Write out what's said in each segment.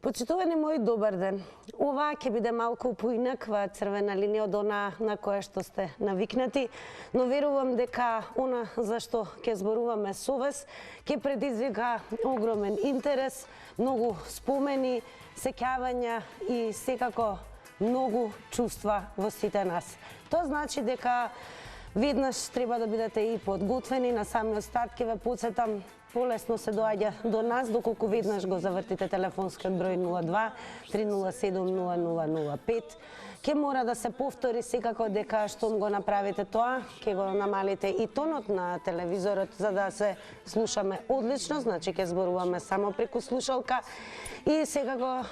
Почитувани мои, добар ден. Ова ќе биде малку поинаква црвена линија од она на која што сте навикнати, но верувам дека она за што ќе зборуваме со вас ќе предизвика огромен интерес, многу спомени, сеќавања и секако многу чувства во сите нас. Тоа значи дека веднаш треба да бидете и подготвени. На самиот старт ќе ве потсетам, полесно се доаѓа до нас доколку веднаш го завртите телефонскиот број 02 307 0005. Ке мора да се повтори секако дека штом го направите тоа, ке го намалите и тонот на телевизорот за да се слушаме одлично, значи ке зборуваме само преку слушалка. И секако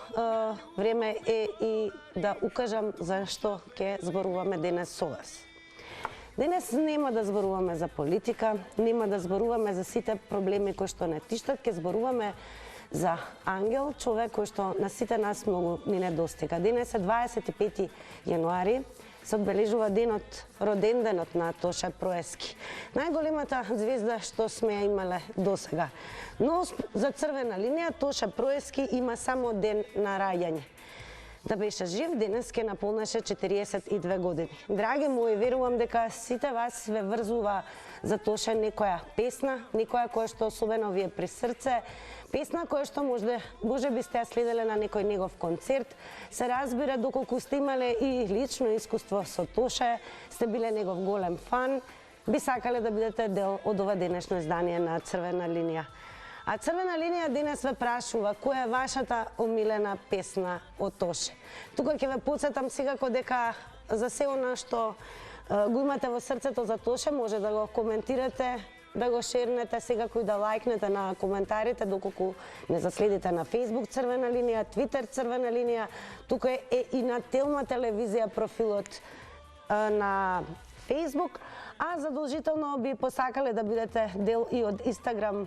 време е и да укажам зашто ке зборуваме денес со вас. Денес нема да зборуваме за политика, нема да зборуваме за сите проблеми кои што не тиштат, ке зборуваме за ангел, човек кој што на сите нас многу ни недостига. Денес е 25 јануари, се одбележува роденденот на Тоше Проески, најголемата звезда што сме ја имале досега. Но за црвена линија Тоше Проески има само ден на раѓање. Да беше жив, денес ке наполнеше 42 години. Драги мои, верувам дека сите вас ве врзува за Тоше некоја песна, некоја која што особено ви е при срце, песна која што може би сте ја следеле на некој негов концерт. Се разбира доколку сте имале и лично искуство со Тоше, сте биле негов голем фан, би сакале да бидете дел од ова денешно издание на Црвена линија. А Црвена линија денес ве прашува која е вашата омилена песна од Тоше. Тука ќе ве потсетам секако дека за се она што го имате во срцето за Тоше може да го коментирате, да го шернете, секако и да лајкнете на коментарите доколку не заследите на Facebook Црвена линија, Twitter Црвена линија, тука е и на Телма телевизија профилот на Facebook, а задолжително би посакале да бидете дел и од Instagram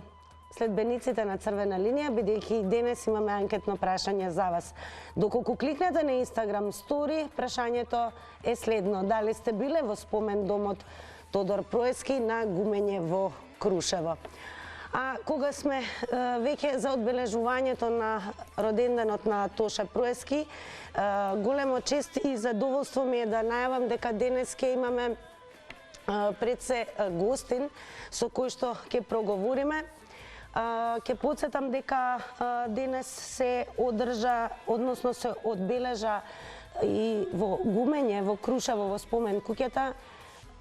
следбениците на Црвена линија, бидејќи денес имаме анкетно прашање за вас. Доколку кликнете на Instagram Story, прашањето е следно: дали сте биле во спомен домот Тодор Проески на Гумење во Крушево? А кога сме веќе за одбележувањето на роденденот на Тоше Проески, големо чест и задоволство ми е да најавам дека денес ќе имаме пред се гостин со кој што ќе проговориме. Ке потсетам дека денес се одржа, односно се одбележа и во Гумење, во Крушево, во спомен куќата,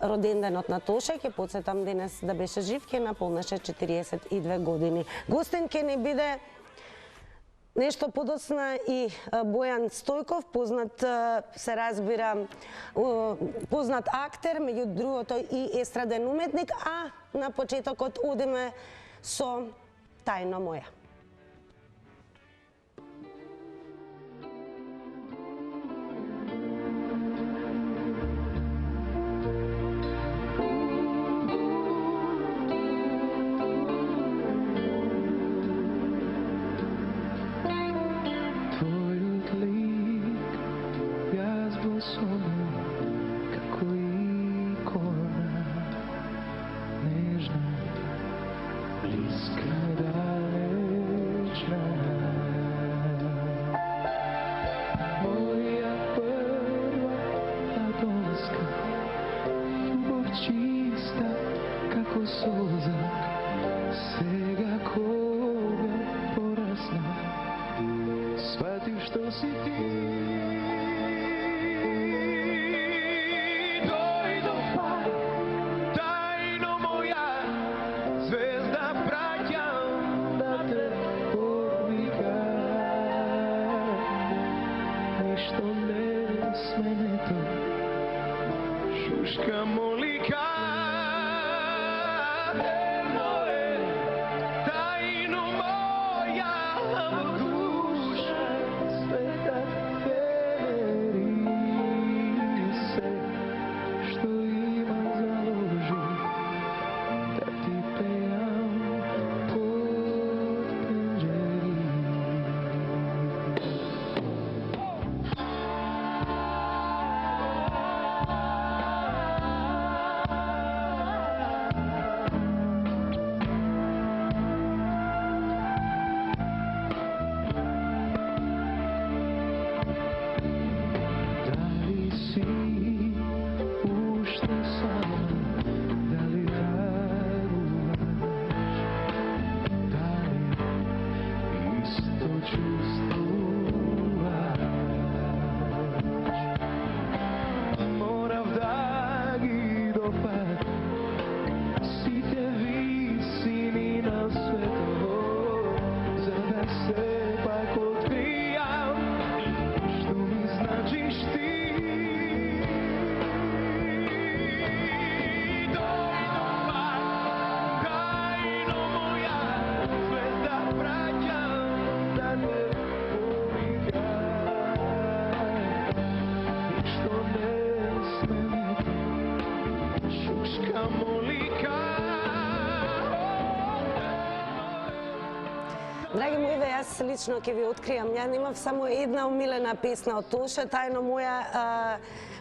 роденденот на Тоше. Ке потсетам денес да беше жив, ке наполнеше 42 години. Гостин ке ни биде нешто подоцна и Бојан Стојков, познат, се разбира, познат актер, меѓу другото и естраден уметник, а на почетокот одиме со Тајно моја. Твојот лик јас во сону како икона, нежна, близка, далечна. Моја прва адонска, љубов чиста како соза. Сега кога порасна, сватив што си ти. Дојдо пак, тајно моја, звезда праќам да те повикам. Ништо не сменето, шушка молика. Тајно моја, во душа света to čustvovať. Mora vdági dopad, site visini na sveto, zebe se pak otkrijam, što mi značiš ti. Драги мои, јас лично ќе ви откријам, ја немав само една омилена песна од Тоше, тајно моја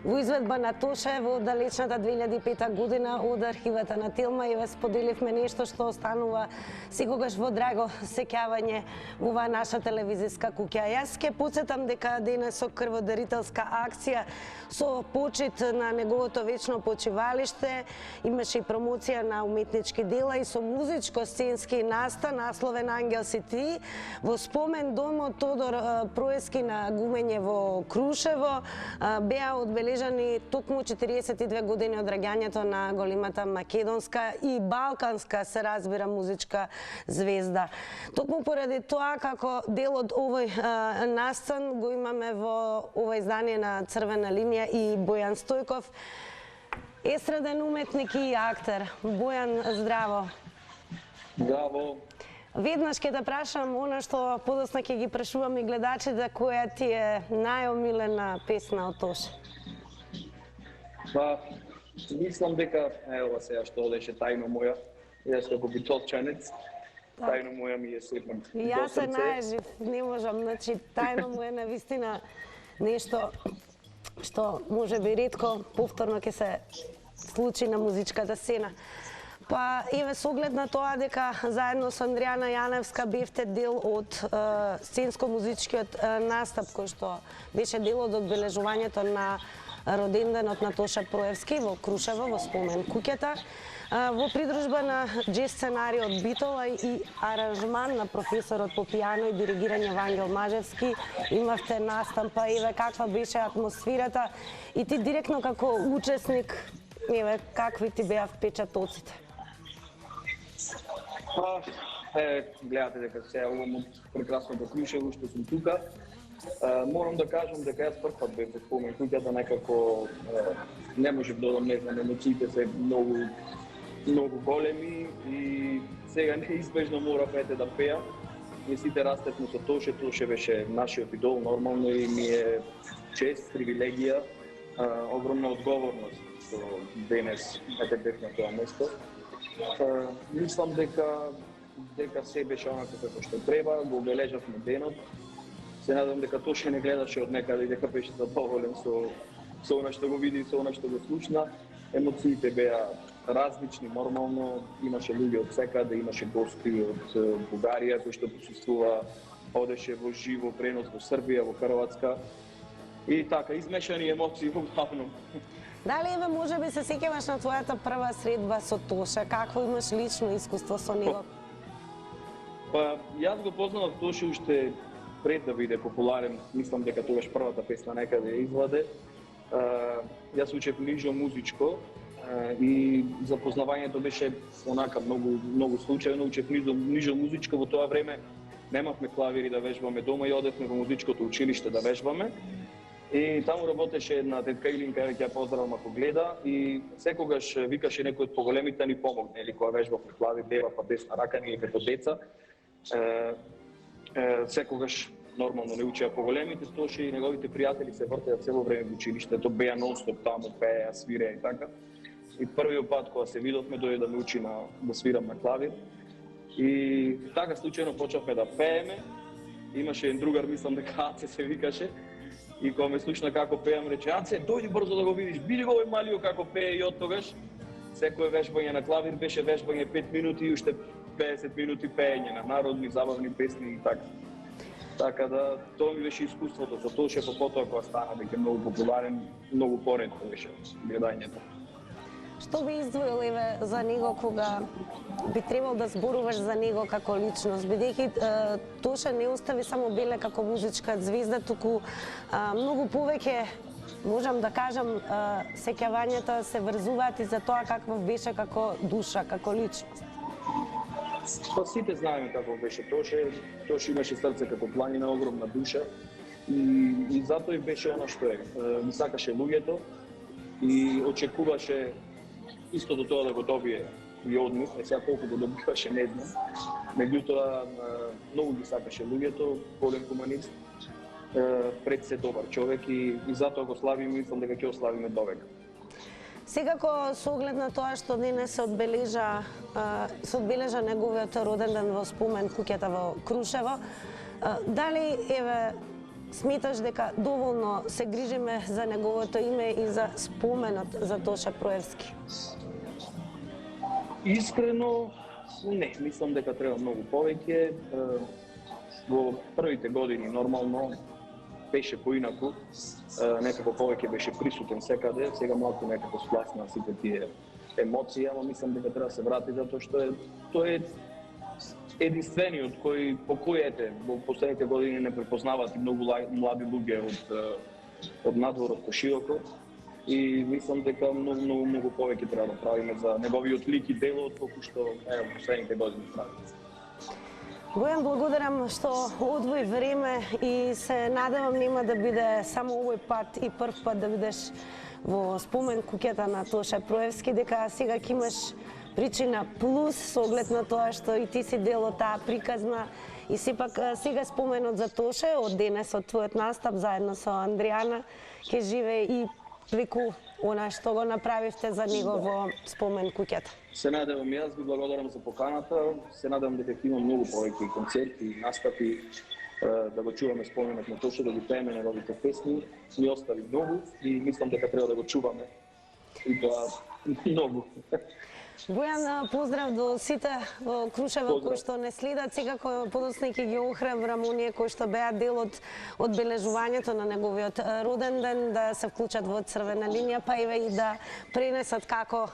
во изведба на Тоше во далечната 2005 година од архивата на Телма и ве споделивме нешто што останува секогаш во драго сеќавање во оваа наша телевизиска куќа. Јас ќе потсетам дека денес со крводарителска акција со почит на неговото вечно почивалиште имаше и промоција на уметнички дела и со музичко-сценски настан насловен Ангел си ти во спомен домот Тодор Проески на гумење во Крушево беа одбележани токму 42 години од раѓањето на големата македонска и балканска, се разбира, музичка звезда. Токму поради тоа, како дел од овој настан го имаме во ова издание на Црвена линија и Бојан Стојков, естраден уметник и актер. Бојан, здраво. Здраво. Веднаш ќе те прашам она што подосна ќе ги прашувам и гледачите, која ти е најомилена песна од Тоше? Па, мислам дека, ева сега што одеше тајно моја, јас како битовчанец, тајно моја ми е слепен. И јас се најжив, не можам, значи тајно моја навистина нешто што може би ретко повторно ќе се случи на музичката сцена. Па еве со оглед на тоа дека заедно со Андријана Јаневска бевте дел од сценско-музичкиот настап кој што беше дел од одбележувањето на роденденот на Тоша Проевски во Крушево во спомен куќата, во придружба на джез сценариот Битола и аранжман на професорот по пијано и диригирање Вангел Мажевски, имавте настан, па еве каква беше атмосферата и ти директно како учесник, еве какви ти беа впечатоците? Па, гледате дека се јавувам од прекрасното Крушево што сум тука. Морам да кажам дека јас прв пат бев во спомен куќата, некако не можев да одам, не знам, емоциите се многу големи и сега неизбежно морав да пеам. Ние сите растевме со Тоше, Тоше беше нашиот идол нормално и ми е чест, привилегија, огромна одговорност што денес бев на тоа место. Мислам дека се беше онака како што треба, го обележавме денот. Се надам дека Тоше не гледаше од некаде и дека беше задоволен со она што го види и со она што го слушна. Емоциите беа различни, нормално, имаше луѓе од секаде, имаше гости од Бугарија кои што присуствува, одеше во живо пренос во Србија, во Хрватска. И така, измешани емоции во главном. Дали еве може би се сеќаваш на твојата прва средба со Тоша? Какво имаш лично искуство со него? Па, јас го познавав Тоше уште пред да биде популарен, мислам дека тогаш првата песна некаде ја изваде. Јас учев нижо музичко и запознавањето беше онака многу случајно, учев нижо музичко, во тоа време немавме клавири да вежбаме дома и одевме во музичкото училиште да вежбаме. И таму работеше една тетка Илинка, ќе ја поздравам ако гледа, и секогаш викаше некој од поголемите да ни помогне, или кога вежбавме клавир, лева па десна рака, ние како деца. Секогаш нормално не учеа поголемите, Тоше и неговите пријатели се вртеа цело време во училиштето, беа нон-стоп таму, пееа, свиреа и така. И првиот пат кога се видовме, дојде да ме учи да свирам на клавир. И така случајно почнавме да пееме. Имаше еден другар, мислам дека Аце се викаше, и кога ме слушна како пеам, рече: "Аце, дојди брзо да го видиш, биди го овој малио како пее", и оттогаш секое вежбање на клавир беше вежбање 5 минути и уште 50 минути пеење на народни забавни песни и така. Така да, тоа ми беше искуството со Тоше, по потоа кога стана дека е многу популарен, многу поретко беше гледањето. Што би издвоил еве за него кога би требал да зборуваш за него како личност, бидејќи Тоша не остави само Беле како музичка звезда, туку многу повеќе, можам да кажам, сеќавањата се врзуваат и за тоа каква беше како душа, како личност. Па сите знаеме како беше Тоше. Тоше имаше срце како планина, огромна душа и затоа и беше она што е. Ги сакаше луѓето и очекуваше истото тоа да го добие и од нив. Сега колку го добиваше не знам. Меѓутоа многу ги сакаше луѓето, голем хуманист, пред се добар човек и затоа го славиме и мислам дека ќе го славиме довека. Секако со оглед на тоа што денес се одбележа неговиот роден ден во спомен куќата во Крушево, дали еве сметаш дека доволно се грижиме за неговото име и за споменот за Тоша Проевски? Искрено, не, мислам дека треба многу повеќе. Во првите години нормално беше поинаку, некако повеќе беше присутен секаде, сега малку некако спласна сите тие емоции, ама мислам дека треба да се врати затоа што тој е единствениот кој по кој во последните години не препознаваат и многу млади луѓе од надворот пошироко. И мислам дека многу повеќе треба да правиме за неговиот лик и дело отколку што последните години правиме. Бојан, благодарам што одвои време и се надевам нема да биде само овој пат и прв пат да бидеш во спомен куќата на Тоша Проевски, дека сега ќе имаш причина плюс со оглед на тоа што и ти си дел од таа приказна и сепак сега споменот за Тоше од денес од твојот настап заедно со Андријана ќе живее и преку она што го направивте за него во спомен куќата. Се надевам и јас, ви благодарам за поканата. Се надевам дека ќе има многу повеќе концерти, настапи, да го чуваме споменот на Тоше, да ги пееме неговите песни. Ни остави многу и мислам дека треба да го чуваме. И тоа многу. Бојан, поздрав до сите во Крушево кои што не следат. Секако подоцна ќе ги охрабрам оние кои што беа дел од одбележувањето на неговиот роден ден да се вклучат во црвена линија, па и да пренесат како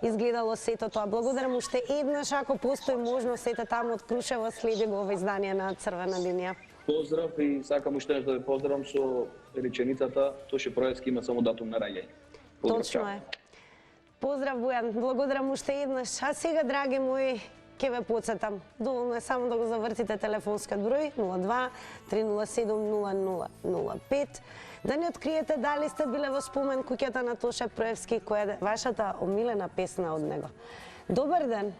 изгледало сето тоа. Благодарам уште еднаш, ако постои можност, сете таму од Крушево следи го ова издание на Црвена линија. Поздрав и сакам уште да ве поздравам со реченицата Тоше Проевски има само датум на раѓање. Точно е. Поздрав, Бојан, благодарам уште еднаш. А сега, драги мои, ќе ве подсетам. Доволно е само да го завртите телефонскиот број 02 307 0005. Да ни откриете дали сте биле во спомен куќата на Тоше Проевски, која е вашата омилена песна од него. Добар ден.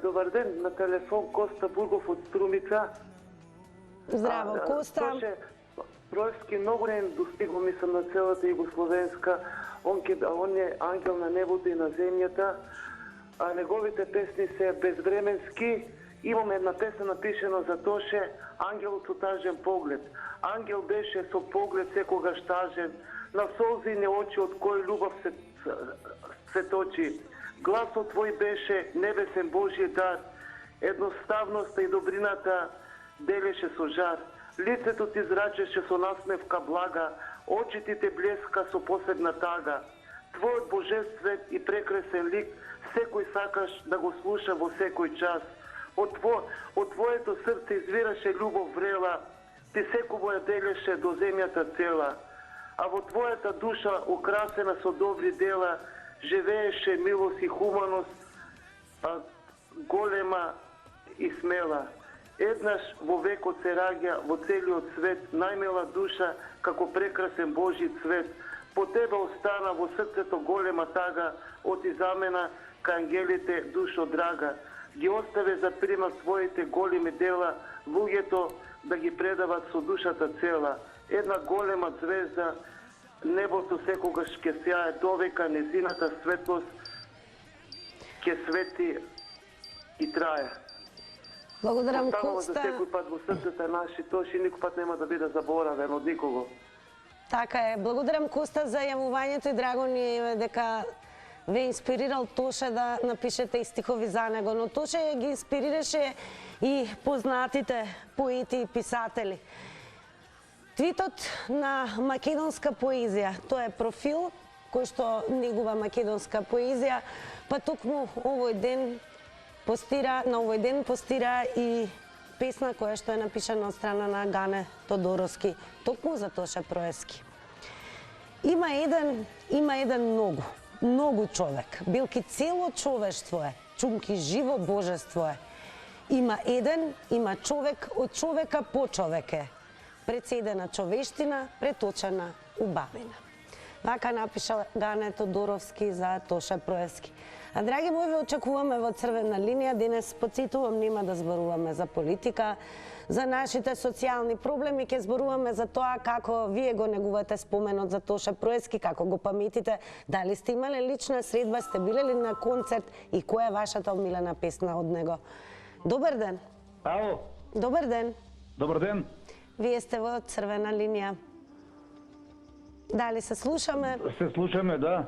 Добар ден, на телефон Коста Бургов од Струмица. Здраво, Коста. Тоше Проевски многу не достигол, мислам, на целата Југословенска. Он е ангел на небото и на земјата, а неговите песни се безвременски. Имам една песна напишена за Тоше, Ангелот со тажен поглед. Ангел беше со поглед секогаш тажен, на солзини очи од кој љубов се точи. Гласот твој беше небесен Божји дар, едноставноста и добрината делеше со жар. Лицето ти зрачеше со насмевка блага, очите те блеска со посебна тага. Твојот божествен и прекрасен лик секој сакаш да го слуша во секој час. Од твоето срце извираше љубов врела, ти секој ја делеше до земјата цела. А во твојата душа, украсена со добри дела, живееше милост и хуманост, голема и смела. Еднаш во векот се раѓа во целиот свет најмила душа како прекрасен Божји цвет. По тебе остана во срцето голема тага, оти замена кај ангелите душо драга. Ги оставе за пример твоите големи дела, луѓето да ги предават со душата цела. Една голема звезда, небото секогаш ќе сјае, довека незината светлост ќе свети и трае. Благодарам, Останува Коста. за секој пат во срцата наши, Тоше никој пат нема да биде заборавен од никого. Така е. Благодарам, Коста, за јавувањето и драго ни е дека ве инспирирал Тоше да напишете и стихови за него, но Тоше ги инспирираше и познатите поети и писатели. Твитот на македонска поезија, тоа е профил кој што негува македонска поезија, па токму овој ден постира и песна која што е напишана од страна на Гане Тодоровски, токму за Тоше Проески. Има еден многу човек, билки цело човештво е, чунки живо божество е. Има човек од човека по човеке, председена човештина, преточена убавина. Вака напиша Гане Тодоровски за Тоше Проески. А драги мои, ве очекуваме во Црвена линија. Денес, потсетувам, нема да зборуваме за политика, за нашите социјални проблеми, ќе зборуваме за тоа како вие го негувате споменот за Тоше Проески, како го паметите, дали сте имале лична средба, сте биле ли на концерт и која е вашата омилена песна од него. Добар ден. Ало. Добар ден. Добар ден. Вие сте во Црвена линија. Дали се слушаме? Се слушаме, да.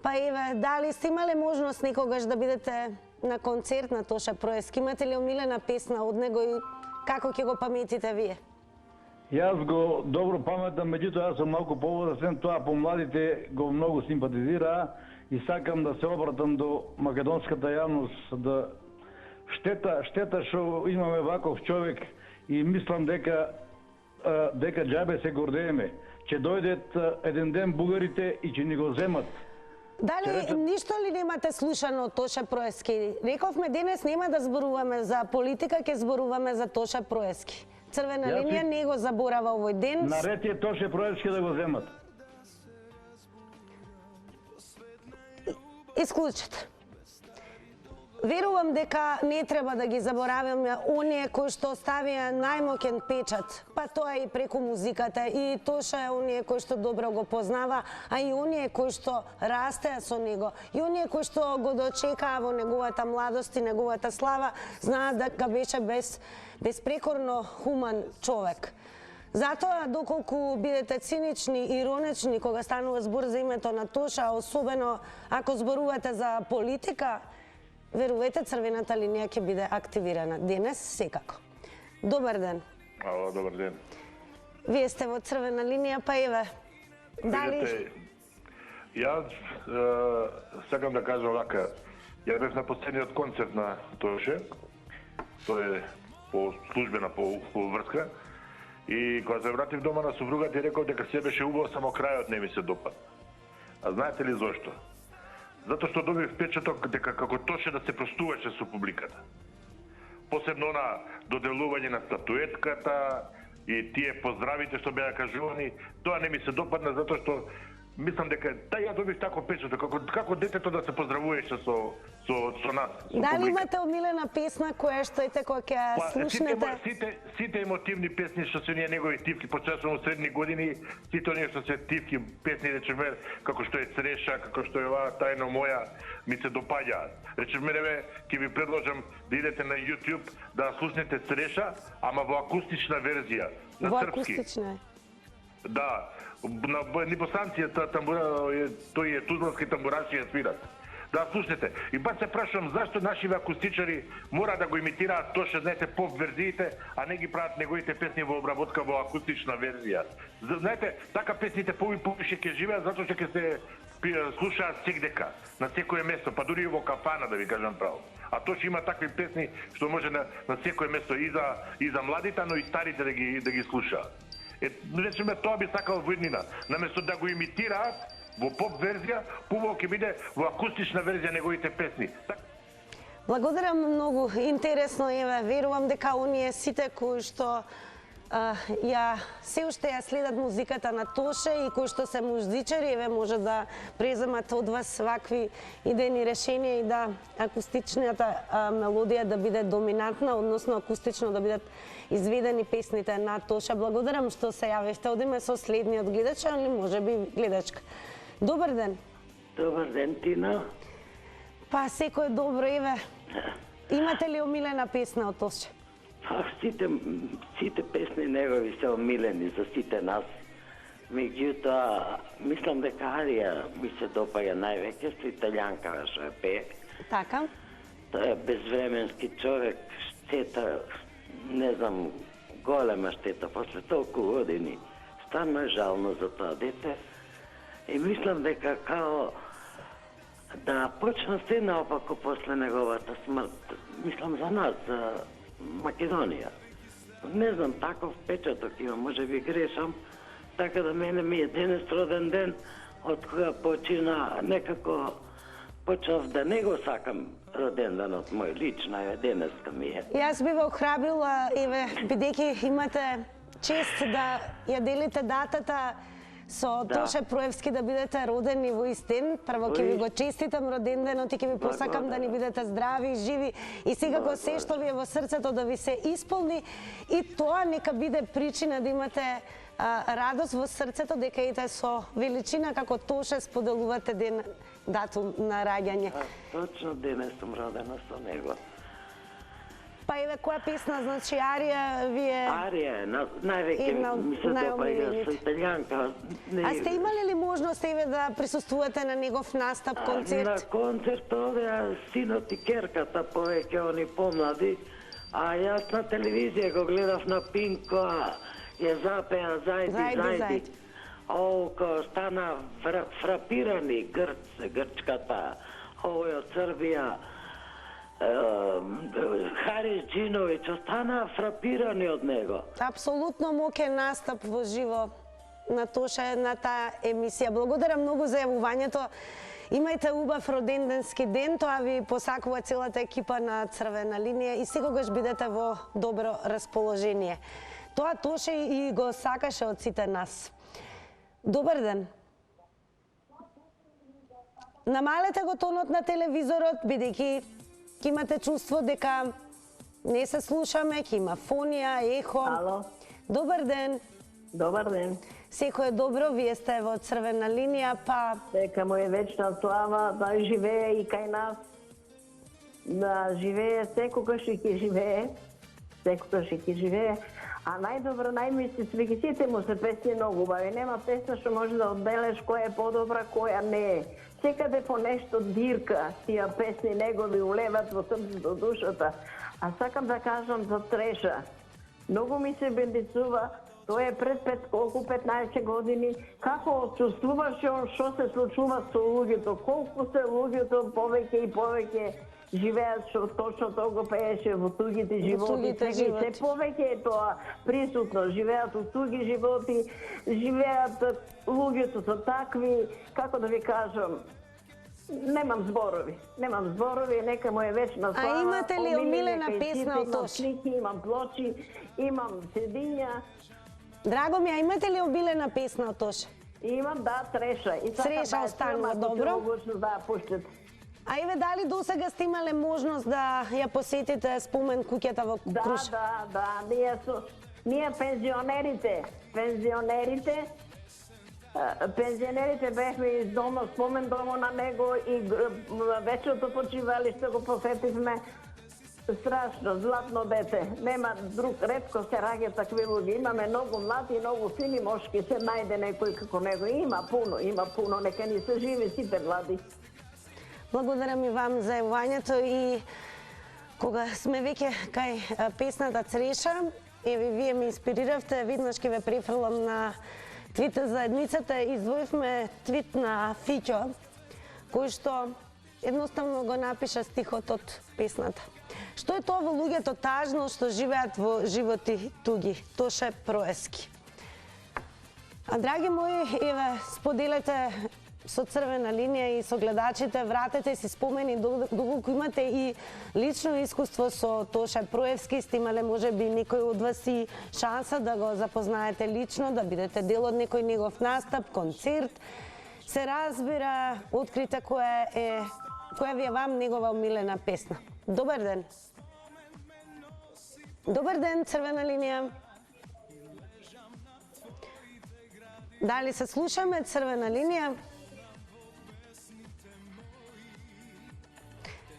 Па еве, дали сте имале можност некогаш да бидете на концерт на Тоше Проески? Имате ли омилена песна од него и како ќе го паметите вие? Јас го добро паметам, меѓутоа јас сум малку повозрасен, тоа по младите го многу симпатизира и сакам да се обратам до македонската јавност да штета што имаме ваков човек и мислам дека џабе се гордееме, ќе дојдат еден ден бугарите и ќе ни го земат. Дали ништо ли немате слушано од Тоше Проески? Рековме денес нема да зборуваме за политика, ќе зборуваме за Тоше Проески. Црвена линија не го заборава овој ден. Наред е Тоше Проески да го земат. Исклучете. Верувам дека не треба да ги забораваме оние кои што оставија најмоќен печат, па тоа и преку музиката, и Тоша е оние кои што добро го познава, а и оние кои што растеа со него, и оние кои што го дочекаа во неговата младост и неговата слава, знаат дека беше безпрекорно хуман човек. Затоа, доколку бидете цинични и иронични кога станува збор за името на Тоша, особено ако зборувате за политика, верувате, Црвената линија ќе биде активирана денес секако. Добар ден. Ало, добар ден. Вие сте во Црвена линија, па еве, дали... Јас сакам да кажам вака, ја бев на последниот концерт на Тоше, тој е по службена врска, и кога се вратив дома на супругата и реков дека се беше убаво, само крајот не ми се допад. А знаете ли зошто? Затоа што добив впечаток дека како Тоше да се простуваше со публиката. Посебно на доделување на статуетката и тие поздравите што беа кажувани, тоа не ми се допадна затоа што мислам дека ја добив тако впечаток како детето да се поздравуваше со нас. Дали имате омилена песна која што ете кога ќе слушнете? Сите емотивни песни што се ние негови тивки, почесувам средни години, сите оние што се тивки песни, речеме, како што е Цреша, како што е ова Тајно моја, ми се допаѓаат. Речеме, ќе ви предложам да идете на YouTube да слушнете Цреша, ама во акустична верзија, на во српски. акустична? Да, на Босанција тој е тузлански тамбураши ја свират. Да слушнете. И па се прашувам зашто нашиве акустичари мора да го имитираат Тоше, знаете, поп верзиите, а не ги прават неговите песни во обработка во акустична верзија. Знаете, така песните повише ќе живеат затоа што ќе се слушаат секдека, на секое место, па дури и во кафана, да ви кажам право. А Тоше има такви песни што може на секое место и за младите, но и старите да ги слушаат. Речеме, тоа би сакал во иднина. Наместо да го имитираат во поп верзија, побаво ќе биде во акустична верзија неговите песни. Благодарам многу, интересно еве, верувам дека оние сите кои што се уште ја следат музиката на Тоше и кои што се музичари, еве може да преземат од вас вакви идејни решенија и да акустичната мелодија да биде доминантна, односно акустично да бидат изведени песните на Тоша. Благодарам што се јавивте. Одиме со следниот гледач, или можеби гледачка. Добар ден. Добар ден, Тина. Па секој добро, еве. Имате ли омилена песна од Тоше? Сите песни негови се омилени за сите нас. Меѓутоа, мислам дека Арија ми се допаѓа највеќе, со италијанка што ја пее. Така. Тој е безвременски човек, штета, не знам, голема штета, после толку години. Станно е жално за тоа дете. И мислам дека као да почна се наопако после неговата смрт. Мислам за нас, за Македонија. Не знам, таков печаток има, може би грешам. Така да мене ми е денес роден ден, од кога почина некако почнав да не го сакам роден денот мој лично, е денеска ми е. Јас би ве охрабрила, еве, бидејќи имате чест да ја делите датата со Тоше Проевски, да бидете родени во ист ден. Прво ќе ви го честитам роден денот и ќе ви посакам да ни бидете здрави, живи и секако се што ви е во срцето да ви се исполни, и тоа нека биде причина да имате радост во срцето, дека ете со величина како Тоше споделувате датум на раѓање. Точно денес сум родена со него. Па еве, која песна, значи Арија ви е... Арија е, највеќе ми се допаѓа со италијанка. А сте имали ли можност еве да присуствувате на негов настап, концерт? На концерт одеа синот и керката, повеќе они помлади, а јас на телевизија го гледав на Пинко, ја запеа зајди. Ко стана фрапирани грчката, овој од Србија, Харис Джиновиќ, остана фрапирани од него. Апсолутно мокен настап во живо на Тоша на таа емисија. Благодарам многу за јавувањето. Имајте убав роденденски ден, тоа ви посакува целата екипа на Црвена линија и секогаш бидете во добро расположение. Тоа Тоше и го сакаше од сите нас. Добар ден. Намалете го тонот на телевизорот, бидејќи ќе имате чувство дека не се слушаме, ќе има фонија, ехо. Ало. Добар ден. Добар ден. Секој е добро, вие сте во Црвена линија, па... Дека му е вечна слава, да живее и кај нас. Да живее секогаш и ќе живее. Секогаш и ќе живее. А најдобро, најмислици, сите му се песни многу убави. Нема песна што може да одделеш која е подобра, која не е. Секаде по нешто дирка, тие песни негови улеват во срцето, душата. А сакам да кажам за Треша. Многу ми се бендицува, тој е пред 15 години, како чувствуваше он што се случува со луѓето, колку се луѓето повеќе и повеќе живеат, што точно тоа го пееше во тугите животи. Се повеќе е тоа присутно, живеат во туги животи, живеат луѓето со такви, како да ви кажам, немам зборови, нека му е вечна слава. А имате ли омилена песна од Тоше? Имам слики, имам плочи, имам седиња. Драго ми, а имате ли омилена песна од Тоше? Имам, да, Треша. Треша останува добро. Да, пуштат. А еве, дали досега сте имале можност да ја посетите спомен куќата во Круш? Да, ние пензионерите бехме из дома, спомен дома на него и вечерото почивалиште го посетивме. Страшно, златно дете. Нема друг, ретко се раѓа такви луѓе. Имаме многу млади и многу фини мошки, се најде некој како него. Има пуно, нека ни се живи сите млади. Благодарам и вам за јавувањето и кога сме веќе кај песната Треша, еве вие ме инспириравте, виднаш ќе ве префрлам на твит заедницата, издвоивме твит на Фиќо, кој што едноставно го напиша стихот од песната. Што е тоа во луѓето тажно што живеат во животи туги? Тоше Проевски. А драги мои, еве, споделете со Црвена линија и со гледачите, вратете си спомени, доколку имате и лично искуство со Тоше Проевски, сте имале можеби некој од вас и шанса да го запознаете лично, да бидете дел од некој негов настап, концерт. Се разбира, открите која ви е вам негова омилена песна. Добар ден. Добар ден, Црвена линија. Дали се слушаме, Црвена линија?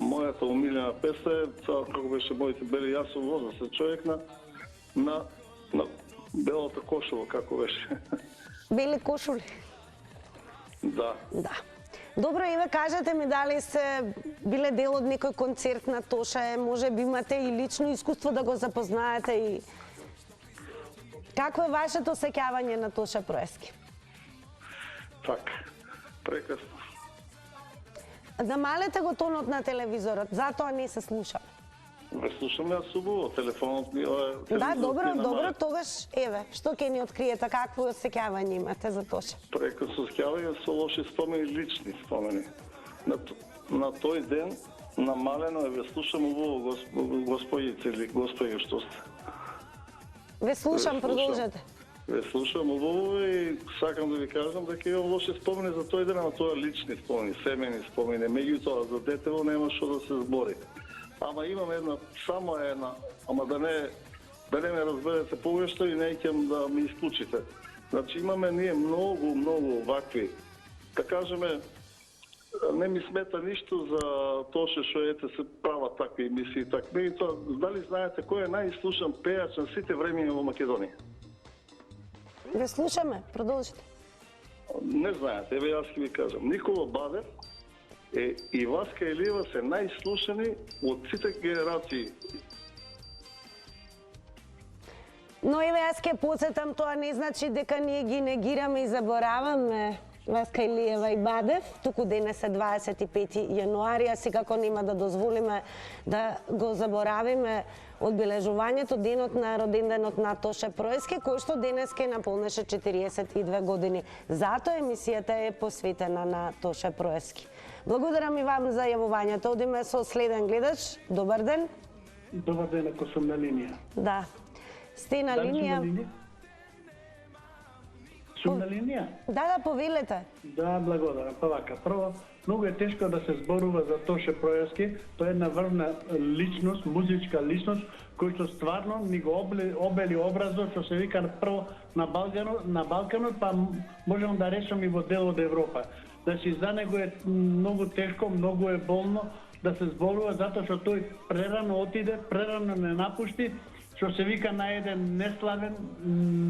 Мојата омилена песна е, како беше моите бели, јас сум возрастен човек на белата кошула, како беше. Бели кошули? Да. Да. Добро, еве, кажете ми дали се биле дел од некој концерт на Тоше, може би имате и лично искуство да го запознаете и... Какво е вашето сеќавање на Тоше Проевски? Така. Прекрасно. Намалете го тонот на телевизорот, затоа не се слушаме. Ве слушаме јас убаво, телефонот ми е... Да, добро, тогаш, еве, што ќе ни откриете, какво осеќавање имате за Тоше? Прекрасно осеќавање со лоши спомени, лични спомени. На тој ден, намалено е, ве слушам убаво, господице или господи, што сте. Ве слушам, продолжете. Ве слушам убаво и сакам да ви кажам дека имам лоши спомени за тој ден, ама тоа лични спомени, семени спомени. Меѓутоа, за детево нема што да се збори. Ама имам една, само една, ама да не ме разберете погрешно и неќам да ми исклучите. Значи имаме ние многу вакви, да кажеме, не ми смета ништо за Тоше што ете се прават такви емисии. Меѓутоа, дали знаете кој е најслушан пејач на сите времиња во Македонија? Ве слушаме, продолжите. Не знаете, еве јас ќе ви кажам. Никола Бадев и Васка Елиева се најслушани од сите генерации. Но еве јас ќе подсетам, тоа не значи дека ние ги негираме и забораваме Васка Илиева и Бадев, туку денес е 25 јануари, а секако нема да дозволиме да го заборавиме одбележувањето денот на роденденот на Тоше Проески, кој што денес ке наполнеше 42 години. Затоа емисијата е посветена на Тоше Проески. Благодарам и вам за јавувањето. Одиме со следен гледач. Добар ден. Добар ден, ако сум на линија. Да. Сте на линија. Сум на линија? Да, повелете. Да, благодарам. Па вака, прво, многу е тешко да се зборува за Тоше Проески. Тоа е една врвна личност, музичка личност, кој што стварно ни го обели образот, што се вика прво на Балканот, па можам да речам и во дел од Европа. Значи, за него е многу тешко, многу е болно да се зборува, затоа што тој прерано отиде, прерано не напушти, што се вика на еден неславен,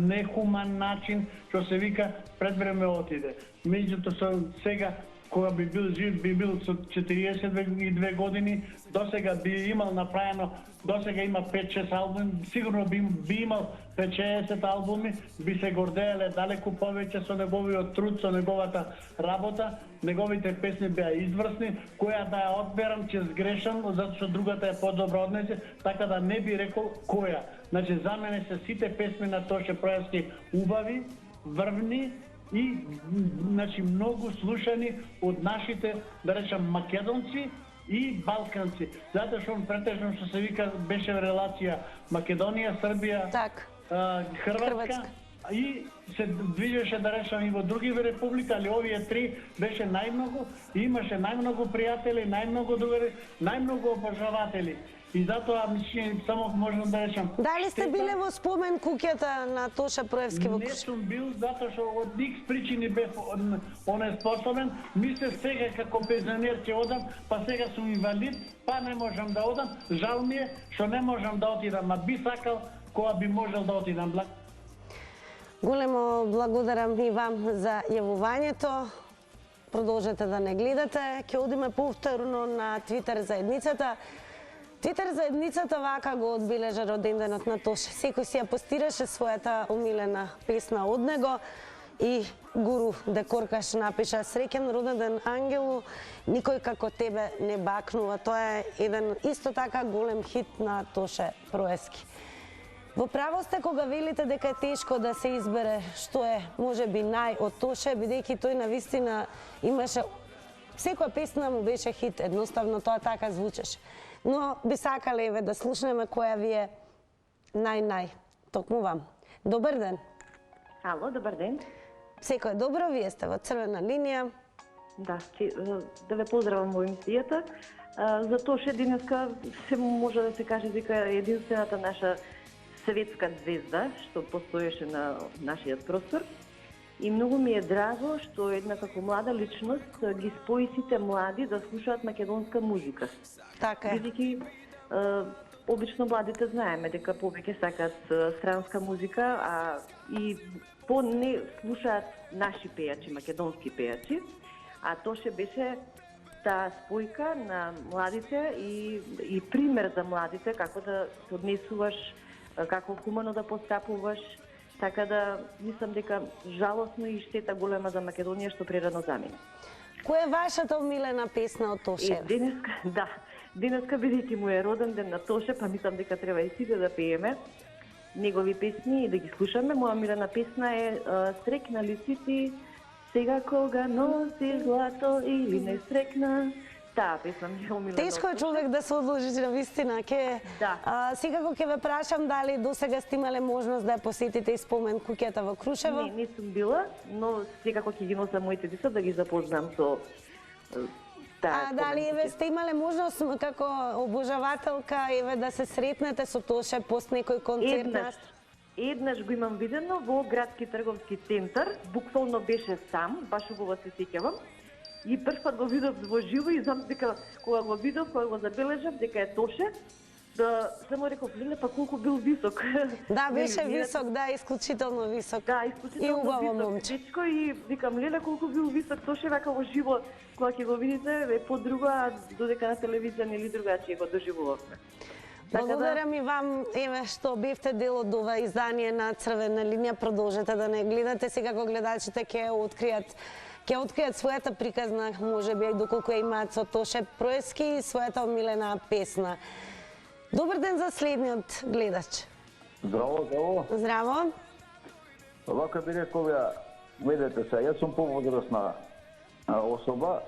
нехуман начин, што се вика пред време отиде. Меѓутоа сега, кога би бил жив, би бил со 42 години, досега би имал направено, досега има 5-6 албуми, сигурно би имал 5-60 албуми, би се гордееле далеку повеќе со неговиот труд, со неговата работа. Неговите песни беа изврсни, која да ја одберам ќе сгрешам, затоа што другата е подобра од нејзе, така да не би рекол која. Значи, за мене се сите песни на Тоше Проески убави, врвни и значи многу слушани од нашите, да речам, македонци и балканци. Затоа што он претежно што се вика беше релација Македонија, Србија, Хрватска и се движеше, да речам, и во други република, али овие три беше најмногу и имаше најмногу пријатели, најмногу другари, најмногу обожаватели. И затоа само можам да речам. Дали сте биле во спомен куќата на Тоше Проески во Крушево? Не сум бил, затоа што од никс причини бев онеспособен. Мислев сега како пензионер ќе одам, па сега сум инвалид, па не можам да одам. Жал ми е што не можам да отидам, а би сакал кога би можел да отидам. Големо благодарам и вам за јавувањето. Продолжете да не гледате. Ќе одиме повторно на Твитер заедницата. Твитер заедницата вака го одбележа роденденот на Тоше. Секој си ја постираше својата омилена песна од него и Гуру Декоркаш напиша: "Среќен роденден Ангелу, никој како тебе не бакнува." Тоа е еден исто така голем хит на Тоше Проески. Во право сте кога велите дека е тешко да се избере што е можеби нај од Тоше, бидејќи тој навистина имаше, секоја песна му беше хит, едноставно тоа така звучеше. Но би сакале еве да слушнеме која ви е нај токму вам. Добар ден. Ало, добар ден. Секој добро, вие сте во црвена линија. Да, да ве поздравам во емисијата. За Тоше денеска се може да се каже дека единствената наша светска звезда што постоеше на нашиот простор. И многу ми е драго што една како млада личност ги спои сите млади да слушаат македонска музика. Така е. Бидејќи обично младите знаеме дека повеќе сакаат странска музика, а и не слушаат наши пејачи, македонски пејачи, а Тоше беше таа спојка на младите и пример за младите како да се однесуваш, како хумано да постапуваш Така да мислам дека жалосно и штета голема за Македонија што прерано замина. Која е вашата омилена песна од Тоше? Денеска, да. Денеска бидејќи му е роден ден на Тоше, па мислам дека треба и сите да пееме негови песни и да ги слушаме. Моја омилена песна е Срекна ли си ти сега кога носи злато или не срекна? Таа песна ми е омилена. Тешко е човек да се одлучи на вистина. Да. Секако ќе ве прашам дали досега сте имале можност да ја посетите и спомен куќата во Крушево? Не сум била, но секако ќе ги носам моите деца да ги запознам со таа. Дали еве сте имале можност како обожавателка еве да се сретнете со Тоше пост некој концерт? Еднаш го имам видено во градски трговски центар, буквално беше сам, баш убаво се сеќавам. И прв пат го видов во живо и знам дека кога го видов, кога го забележав дека е Тоше, да само реков, леле, па колку бил висок. Да, беше висок, да, исклучително висок. Да, исклучително и убаво висок момче. дечко и викам, леле, колку бил висок Тоше, вака во живо, кога ќе го видите, е по-друго, а додека на телевизија нели другачи го доживувавме. Благодарам и вам, еве, што бевте дел од ова издание на Црвена линија. Продолжете да не гледате, сега го гледачите ќе откријат својата приказна, можеби и доколку ја имаат со Тоше Проески и својата омилена песна. Добар ден за следниот гледач. Здраво, здраво. Здраво. Вака би рекол ја, видете се, јас сум повозрасна особа,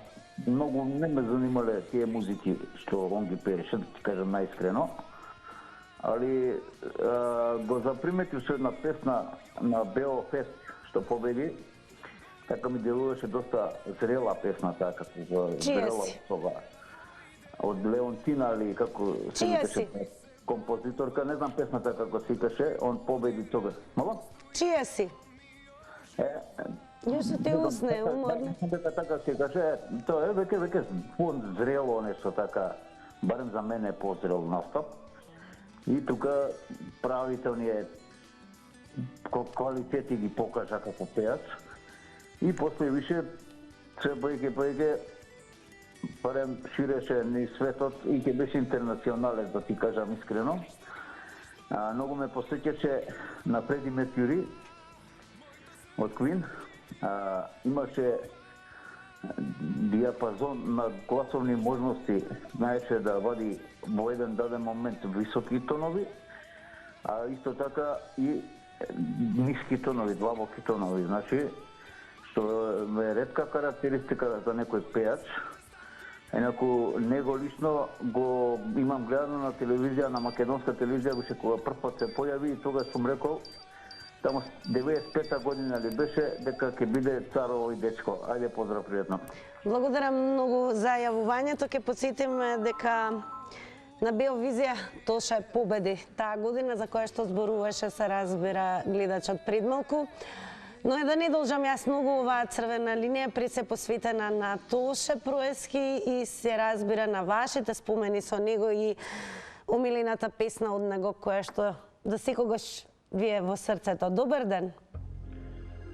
многу не ме занимале тие музики што он ги пееше, да ти кажам наискрено. Али го заприметив со една песна на Бео Фест што победи. Така ми делуваше доста зрела песна, така како зрела особа. Од Леонтина или како се викаше композиторка, не знам песната како се викаше, он победи тогаш. Мало? Чија си? Јошто те усне, уморно. Така се каже, тоа е веќе зрело нешто така, барем за мене е позрел настап. И тука правителниот квалитети ги покажа како пеач. И после више се бајќи барем ширеше ни светот и ќе беше интернационален, да ти кажам искрено. Многу ме посеќаше на Фреди Меркюри од Queen. Имаше диапазон на гласовни можности, знаеше да вади во еден даден момент високи тонови, а исто така и ниски тонови, длабоки тонови, значи што е ретка карактеристика за некој пеач. Инаку него лично го имам гледано на телевизија, на македонска телевизија, беше кога прв пат се појави и тогаш сум рекол, тамо 95-та година ли беше, дека ќе биде цар овој дечко. Ајде, поздрав пријатно. Благодарам многу за јавувањето. Ќе потсетим дека на Белвизија Тоше победи таа година, за која што зборуваше, се разбира, гледачот пред малку. Но да не должам јас многу, оваа Црвена линија пред се посветена на Тоше Проески и се разбира на вашите спомени со него и омилената песна од него која што да секогаш ви е во срцето. Добар ден.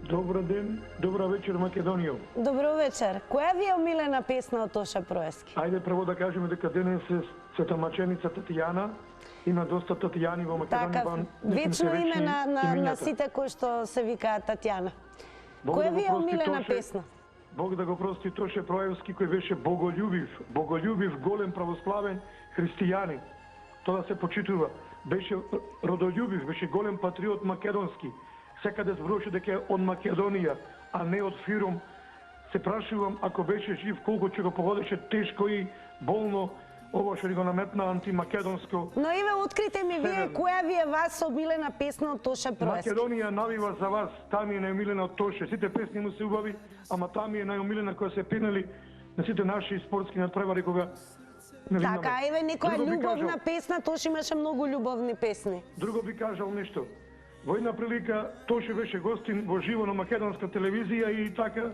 Добар ден, добра вечер Македонија. Добро вечер. Која ви е омилена песна од Тоше Проески? Ајде прво да кажеме дека денес е светомаченица Татјана. Има доста Татјани во Македонија. Така, вечно име на сите кои што се викаат Татјана. Која ви е омилена песна? Бог да го прости Тоше Проевски, кој беше боголюбив, голем православен христијанин. Тоа се почитува. Беше родолюбив, беше голем патриот македонски. Секаде зборуваше дека е од Македонија, а не од Фирум. Се прашувам, ако беше жив, колку ќе го погодеше тешко и болно ово што го наметна антимакедонско. Но еве открите ми вие која ви е вас омилена песна од Тоше Проески? Македонија навива за вас, таа ми е најомилена од Тоше. Сите песни му се убави, ама таа ми е најомилена која се пенели на сите наши спортски натпревари кога така, еве некоја љубовна песна, Тоше имаше многу љубовни песни. Друго би кажал нешто. Во една прилика Тоше беше гостин во живо на македонска телевизија и така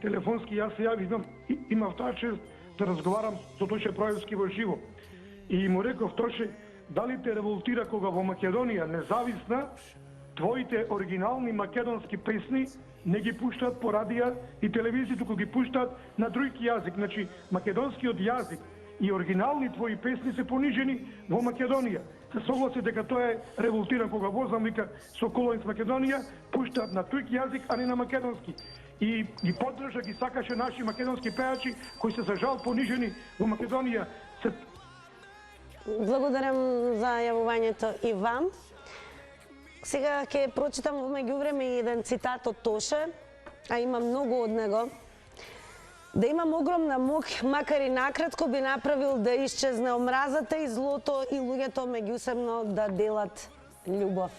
телефонски јас се јавив, имав таа чест да разговарам со Тоше Проевски во живо. И му реков, Тоше, дали те револтира кога во Македонија независна твоите оригинални македонски песни не ги пуштаат по радија и телевизија, туку ги пуштаат на друг јазик. Значи, македонскиот јазик и оригинални твои песни се понижени во Македонија. се согласи дека тоа е револтиран кога возам, вика, со коло из Македонија, пушта на тујки јазик, а не на македонски. И ги поддржа, ги сакаше наши македонски пејачи, кои се за жал понижени во Македонија. Благодарам за јавувањето и вам. Сега ќе прочитам во меѓувреме еден цитат од Тоше, а има многу од него. Да имам огромна мок, макар и накратко, би направил да исчезне омразата и злото и луѓето меѓусебно да делат љубов.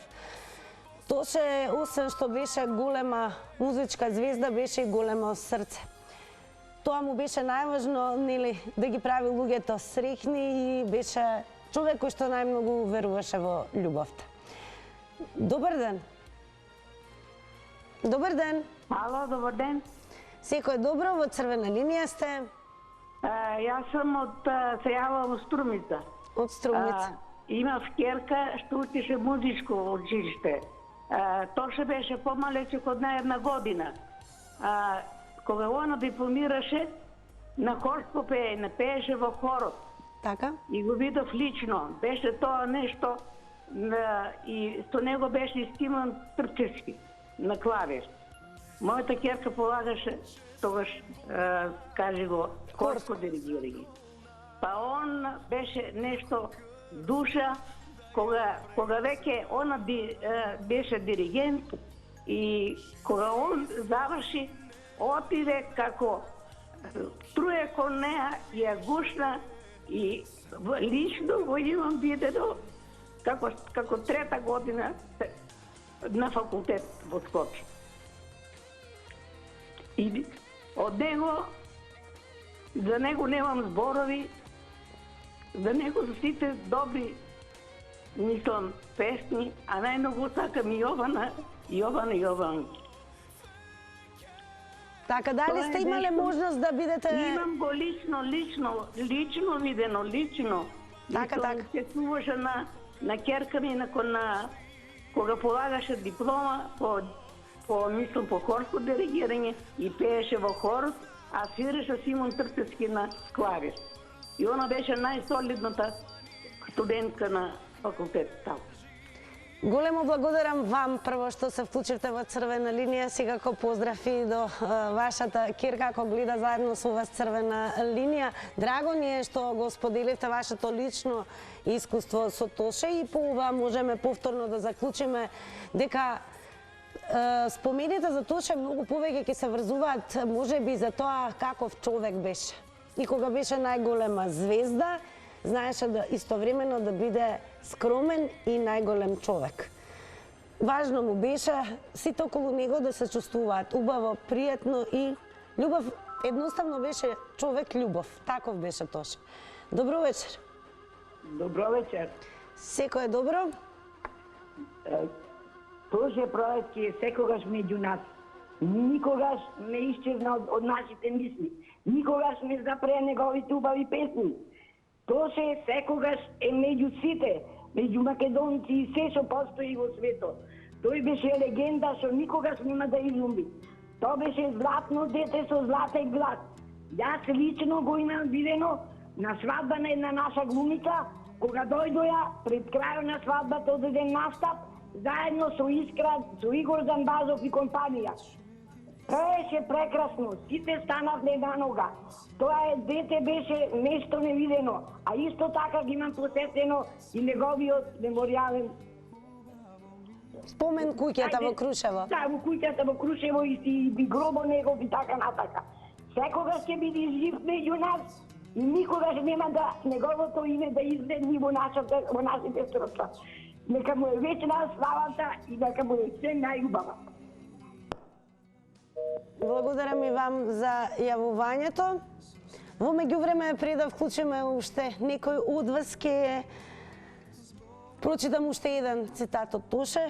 Тоше, освен што беше голема музичка звезда, беше и големо срце. Тоа му беше најважно, нели, да ги прави луѓето среќни и беше човек кој што најмногу веруваше во љубовта. Добар ден. Добар ден. Ало, добар ден. Секој добро, во црвена линија сте? Јас сум се јавам од Струмица. Од Струмица. Имав керка што учеше музичко училиште. Тоше беше помалече од на една година. Кога она дипломираше, на хорско пеење, пееше во хорот. Така? И го видов лично. Беше тоа нешто и со него беше и Стиман Трчевски на клавир. Мојата керка полагаше тогаш, кажи го, хорско диригирање. Па он беше нешто душа, кога веќе она беше диригент и кога он заврши, отиде како струја кон неа и ја гушна и лично го имам видено како трета година на факултет во Скопје. И од него, за него немам зборови, за него за сите добри, мислам, песни, а најмногу сакам и Јована. Така, дали сте имале можност да бидете... Имам го лично видено, лично. Така. Се слуваше на керка ми, кога полагаше диплома по хорско диригирање и пееше во хорот, а свиреше Симон Трцевски на клавир. И она беше најсолидната студентка на факултетот. Големо благодарам вам прво што се вклучивте во црвена линија. Секако поздрав и до вашата керка кој гледа заедно со вас црвена линија. Драго ни е што го споделивте вашето лично искуство со Тоше и по ова можеме повторно да заклучиме дека спомените за Тоше многу повеќе ќе се врзуваат можеби за тоа каков човек беше. И кога беше најголема звезда, знаеше да истовремено да биде скромен и најголем човек. Важно му беше сите околу него да се чувствуваат убаво, пријатно и љубов. Едноставно беше човек љубов. Таков беше Тоше. Добро вечер. Добро вечер. Секој е добро? Тоше проект е секогаш меѓу нас. Никогаш не исчезна од нашите мисли. Никогаш не запре неговите убави песни. Тоше секогаш е меѓу сите, меѓу македонци и се што постои во светот. Тој беше легенда што никогаш нема да изумби. Тоа беше златно дете со златен глас. Јас лично го имам видено на свадба на една наша глумица, кога дојдоја пред крајот на свадбата од еден настап, заедно со Искра, со Игор Замбазов и компанија. Пееше прекрасно, сите станавме на нога. Тоа дете беше нешто невидено, а исто така ги имам посетено и неговиот меморијален спомен куќата во Крушево. Да, во куќата во Крушево и гробо негов и така натака. Секогаш ќе биде жив меѓу нас и никогаш нема да неговото име да избледни во нашите срца. Нека му е вечна славата и нека му е се најубава. Благодарам и вам за јавувањето. Во меѓувреме, пред да вклучиме уште некој од вас, ќе прочитам уште еден цитат од Тоше.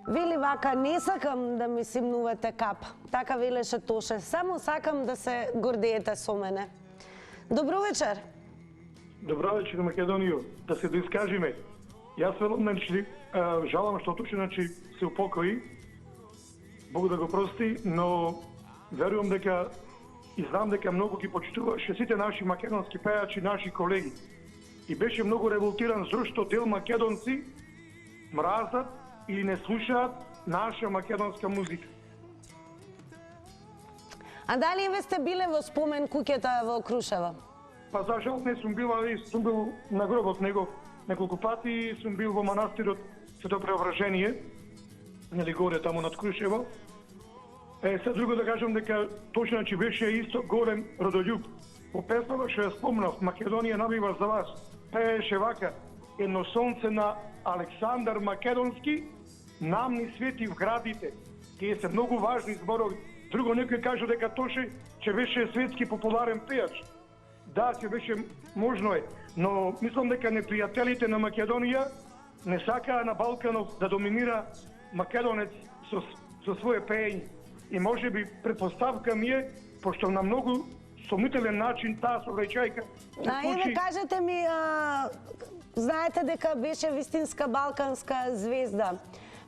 Вели вака: не сакам да ми симнувате капа. Така велеше Тоше. Само сакам да се гордеете со мене. Добро вечер. Добро вечер, Македонијо. Да се доискажиме. Јас велам, жалам што Тоше се упокои. Бог да го прости, но верувам дека и знам дека многу ги почитуваше сите наши македонски пејачи, наши колеги. и беше многу револтиран зашто дел македонци мразат или не слушаат наша македонска музика. А дали ве сте биле во спомен куќата во Крушево? Па за жал не сум бил, али сум бил на гробот негов неколку пати и сум бил во манастирот Свето Преображение, нели горе таму над Крушево. Се друго да кажам дека точно че беше исто голем родолюб. По песната што ја спомнав, Македонија набива за вас, пееше вака: едно сонце на Александар Македонски, нам ни свети в градите. Тие се многу важни зборови. Друго некој кажа дека Тоше че беше светски популарен пејач. Да, че беше можно е, но мислам дека непријателите на Македонија не сакаа на Балканов да доминира македонец со свое пеење. И може би предпоставка ми е, пошто на многу сомнителен начин таа сообраќајка се Ајде, кажете ми, знаете дека беше вистинска балканска звезда.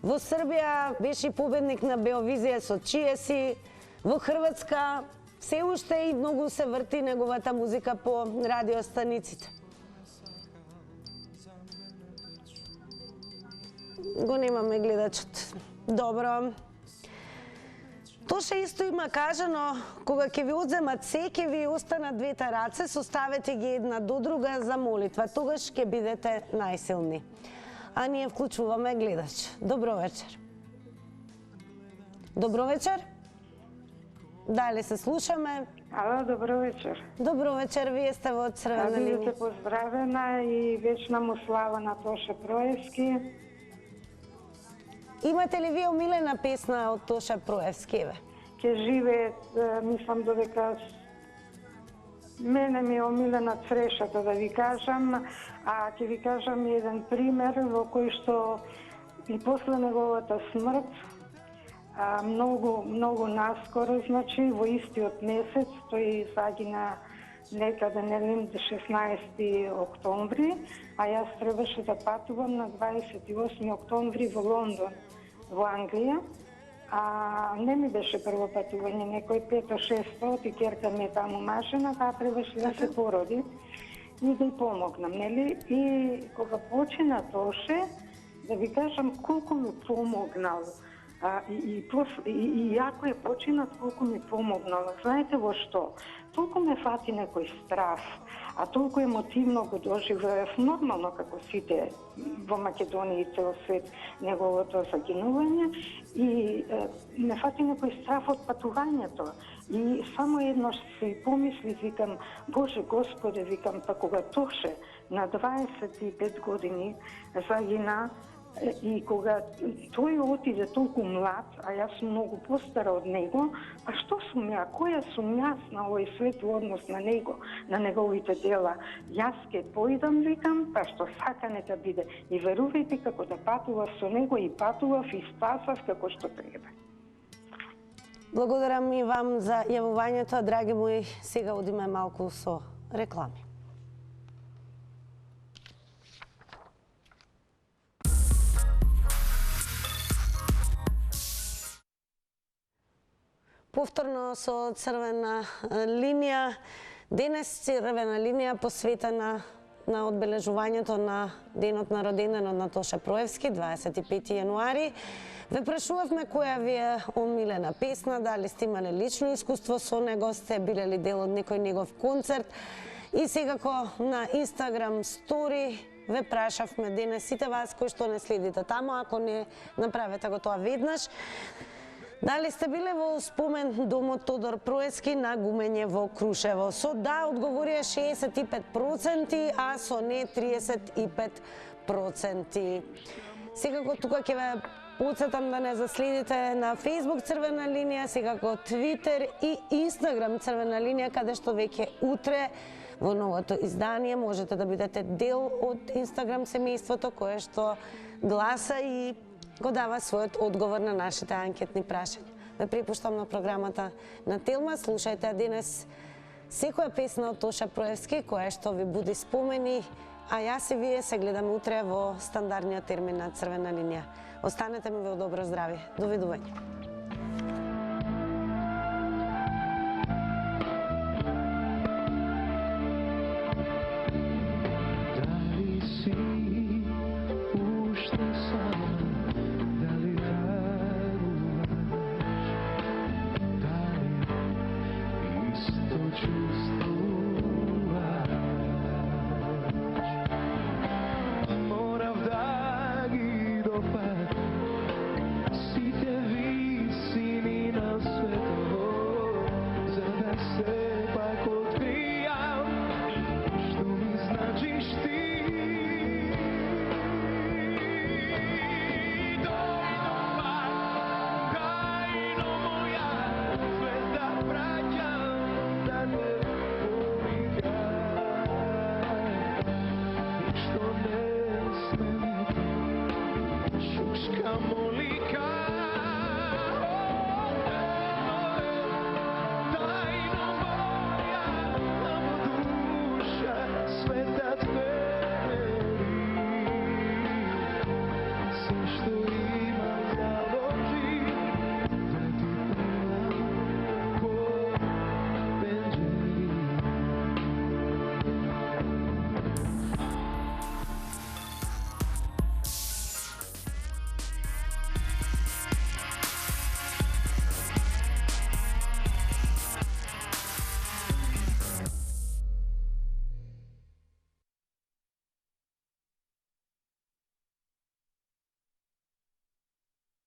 Во Србија беше победник на Беовизија со Чиеси, во Хрватска се уште и многу се врти неговата музика по радиостаниците. Го немаме гледачот. Добро. Тоше исто има кажано, кога ќе ви одземат се, ќе ви останат двете раце, составете ги една до друга за молитва. Тогаш ќе бидете најсилни. А ние вклучуваме гледач. Добро вечер. Добро вечер. Дали се слушаме? Ало, добро вечер. Добро вечер, вие сте во Црвена линија. Бидете поздравена и вечна му слава на Тоше Проевски. Имате ли вие омилена песна од Тоше Проевски? Ке живее, мислам додека мене ми е омилена Црешата, да ви кажам, а ќе ви кажам еден пример во кој што и после неговата смрт, многу наскоро, значи во истиот месец, тој загина некаде, не знам, 16 октомври, а јас требаше да патувам на 28 октомври во Лондон, во Англија. Не ми беше прво патување, некој 5-6 оти керка ми е таму машина, таа требаше да се породи и да ја помогнам, нели? И кога почина Тоше, да ви кажам колку ми помогнал. И јако е починат, колку ми помогнала. Знаете во што? Толку ме фати некој страв, а толку емотивно го доживеав, нормално како сите во Македонија и цел свет, неговото загинување, и ме фати некој страв од патувањето. И само еднош си помислив, викам, Боже Господе, викам, па кога Тоше на 25 години загина, и кога тој отиде толку млад, а јас сум многу постара од него, па што сум ја, која сум јас на овој свет во однос на него, на неговите дела? Јас ке поидам, викам, па што сака нека биде. И верувајте, како да патував со него, и патував и спасав како што треба. Благодарам и вам за јавувањето, драги мои. Сега одиме малку со реклами. Повторно со Црвена линија. Денес Црвена линија посветена на одбележувањето на денот на роденденот на Тоше Проевски, 25 јануари. Ве прашувавме која ви е омилена песна, дали сте имале лично искуство со него, сте биле ли дел од некој негов концерт. И секако на Instagram Story ве прашавме денес сите вас кои што не следите таму, ако не направете го тоа веднаш, дали сте биле во спомен домот Тодор Проевски на Гумење во Крушево? Со да одговорија 65%, а со не 35%. Секако тука ќе ве подсетам да не заследите на Facebook Црвена линија, секако Twitter и Instagram Црвена линија, каде што веќе утре во новото издание можете да бидете дел од Instagram семејството кое што гласа и го дава својот одговор на нашите анкетни прашања. Ве препуштам на програмата на Телма. Слушајте денес секоја песна од Тоше Проевски која што ви буди спомени, а јас и вие се гледаме утре во стандардниот термин на Црвена линија. Останете ми во добро здравје. Довидување.